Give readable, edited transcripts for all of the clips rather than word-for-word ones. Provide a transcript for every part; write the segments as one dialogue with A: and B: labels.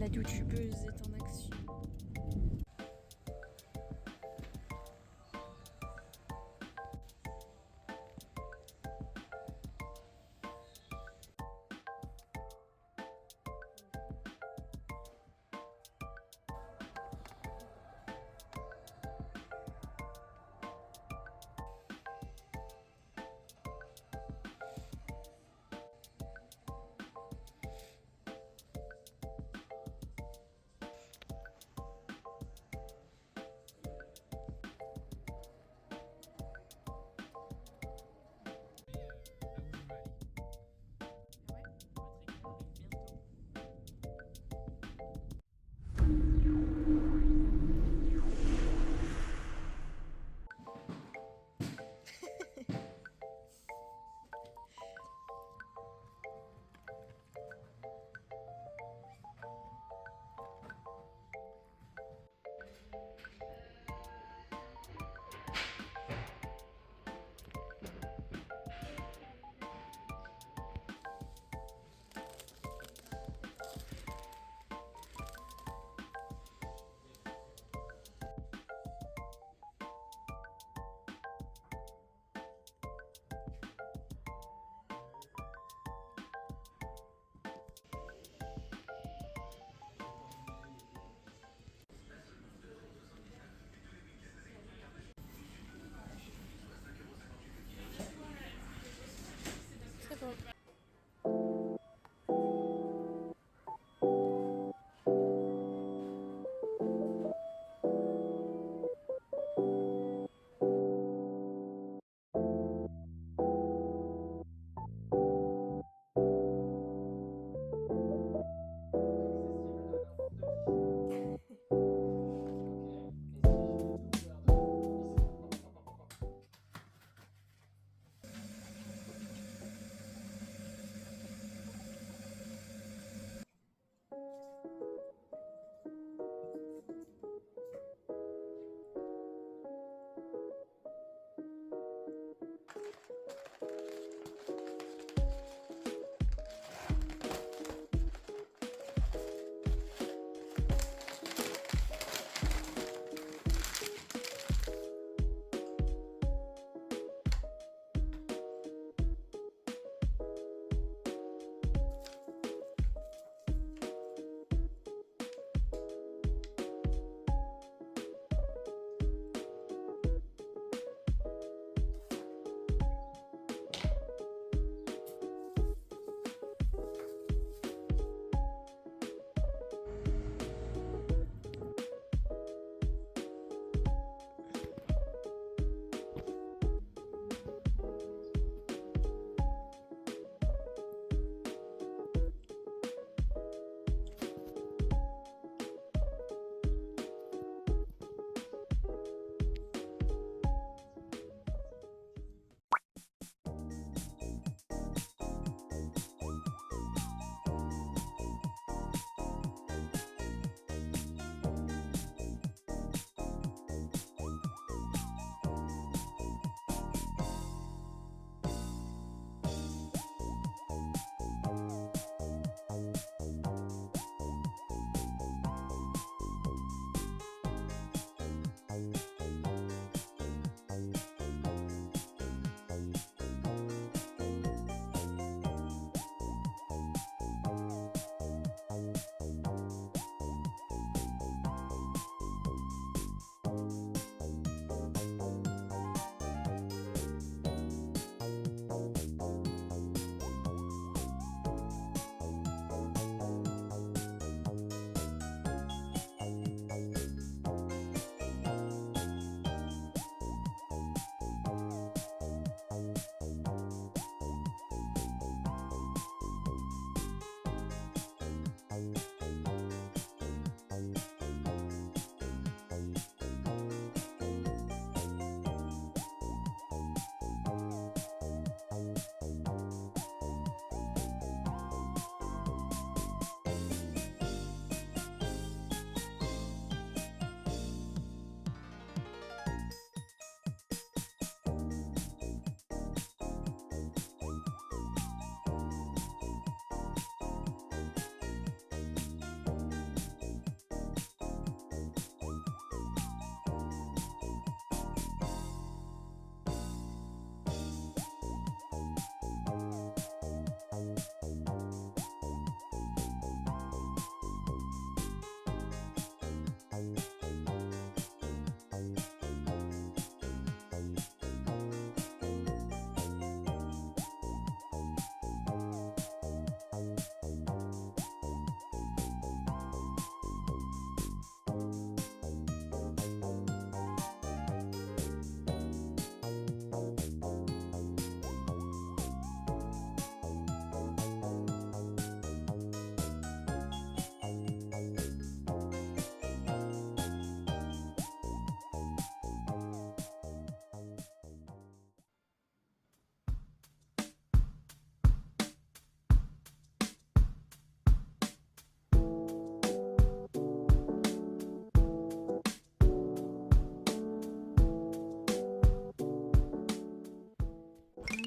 A: La youtubeuse est en action.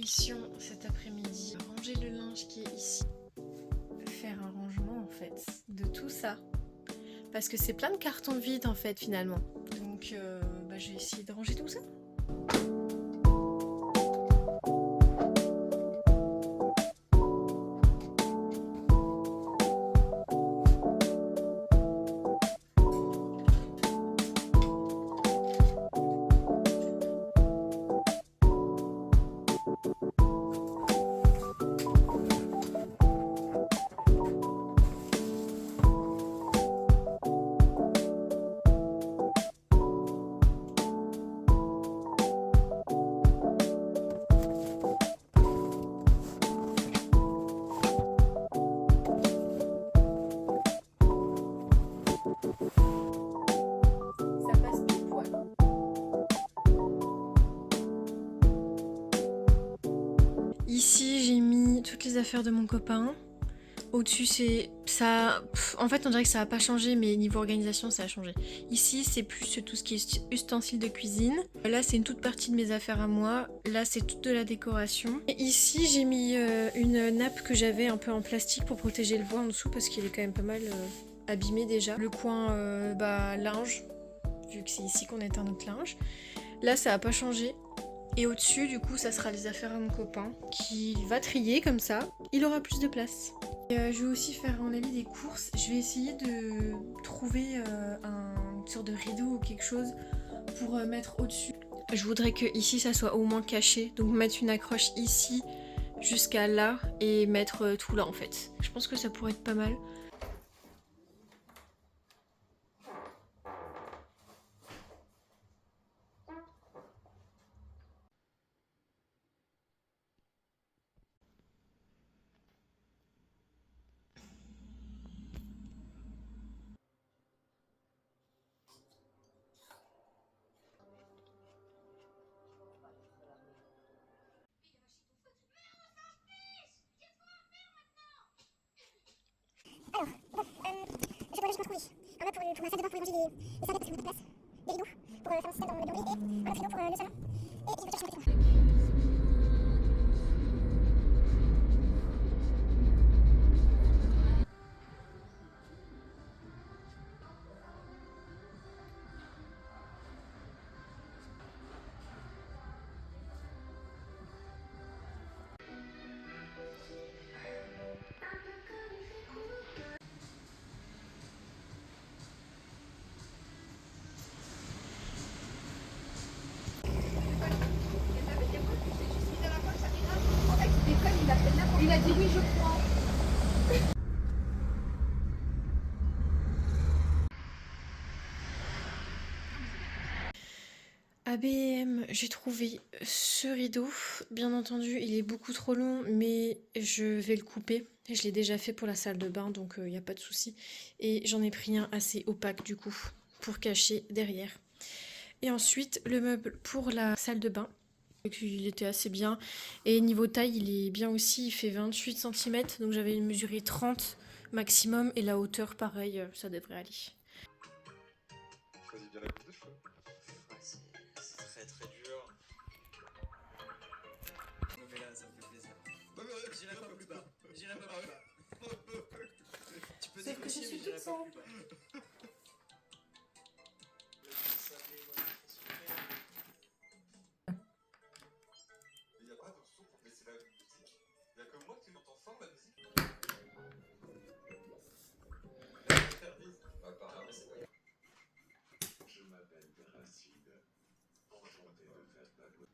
B: mission cet après-midi, ranger le linge qui est ici. Faire un rangement en fait de tout ça. Parce que c'est plein de cartons vides en fait finalement. Donc je vais essayer de ranger tout ça. Ici j'ai mis toutes les affaires de mon copain. Au-dessus c'est ça. En fait on dirait que ça a pas changé, mais niveau organisation ça a changé. Ici c'est plus tout ce qui est ustensiles de cuisine. Là c'est une toute partie de mes affaires à moi. Là c'est toute de la décoration. Et ici j'ai mis une nappe que j'avais un peu en plastique pour protéger le bois en dessous parce qu'il est quand même pas mal abîmé déjà. Le coin linge, vu que c'est ici qu'on éteint notre linge. Là ça a pas changé. Et au-dessus, du coup, ça sera les affaires à mon copain qui va trier comme ça. Il aura plus de place. Et, je vais aussi faire en avis des courses. Je vais essayer de trouver une sorte de rideau ou quelque chose pour mettre au-dessus. Je voudrais que ici, ça soit au moins caché. Donc mettre une accroche ici jusqu'à là et mettre tout là en fait. Je pense que ça pourrait être pas mal.
C: Alors, bon, je dois juste me trouver un meuble pour ma salle de bain pour mélanger les serviettes parce qu'on n'a pas de place, des rideaux pour faire un système dans le bureau et un autre rideau pour le salon. Et il faut que je cherche mon vêtement.
D: Il a dit oui, je crois.
B: ABM, j'ai trouvé ce rideau. Bien entendu, il est beaucoup trop long, mais je vais le couper. Je l'ai déjà fait pour la salle de bain, donc il n'y a pas de souci. Et j'en ai pris un assez opaque du coup, pour cacher derrière. Et ensuite, le meuble pour la salle de bain. Il était assez bien. Et niveau taille, il est bien aussi. Il fait 28 cm, donc j'avais mesuré 30 maximum. Et la hauteur, pareil, ça devrait aller.
E: Choisis bien la coupe de cheveux.
F: Ouais, c'est très très dur. Non mais là, ça me fait plaisir. J'irai pas plus bas. J'irai pas plus bas. Tu peux
B: Sauf que je suis toute seule.
E: Il n'y a pas de son pour laisser la musique. Il n'y a que moi qui l'entends fort la musique. Elle est interdite. Apparemment, c'est pas grave. Je m'appelle Racine. Enchanté de faire ta voix.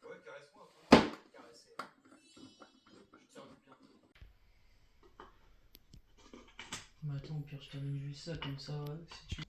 E: Ouais, caresse-moi un peu.
F: Caresser. Je tiens bien.
G: Mais attends, au pire, je termine juste ça, comme ça, si tu...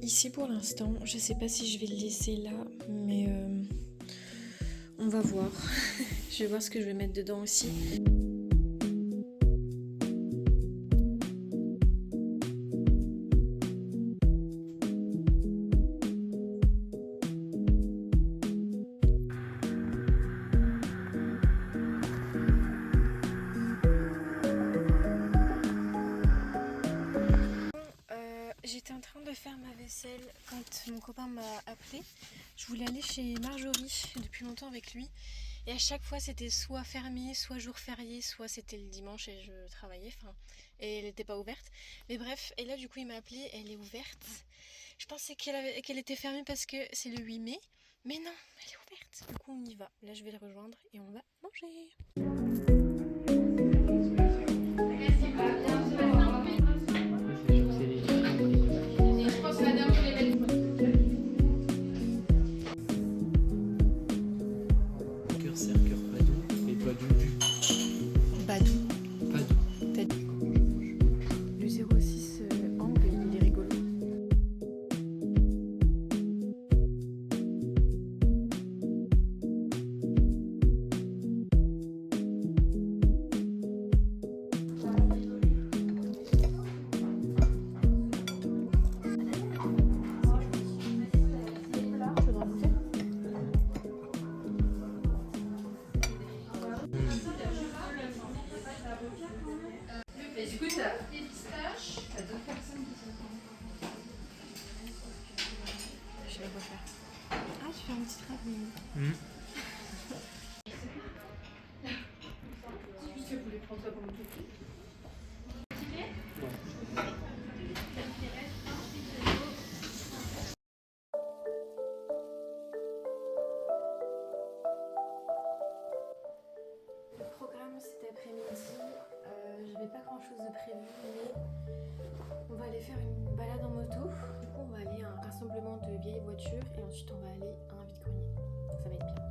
B: ici pour l'instant. Je sais pas si je vais le laisser là, mais on va voir. Je vais voir ce que je vais mettre dedans aussi. J'étais en train de faire ma vaisselle quand mon copain m'a appelé. Je voulais aller chez Marjorie depuis longtemps avec lui. Et à chaque fois c'était soit fermé, soit jour férié, soit c'était le dimanche et je travaillais. Et elle n'était pas ouverte. Mais bref, et là du coup il m'a appelé, elle est ouverte. Je pensais qu'elle était fermée parce que c'est le 8 mai. Mais non, elle est ouverte. Du coup on y va. Là je vais les rejoindre et on va manger.
G: Cœur serre, cœur Padoue et Padoue.
B: Badou.
G: Padoue.
B: Le 06 angle, il est rigolo.
D: Du coup, t'as des pistaches, t'as deux personnes qui sont.
B: Je vais refaire. Ah, tu fais un petit rap,
D: Tu voulais prendre ça pour mon café?
B: Le programme cet après-midi, j'avais pas grand chose de prévu, mais on va aller faire une balade en moto. Du coup, on va aller à un rassemblement de vieilles voitures et ensuite on va aller à un vide-grenier. Ça va être bien.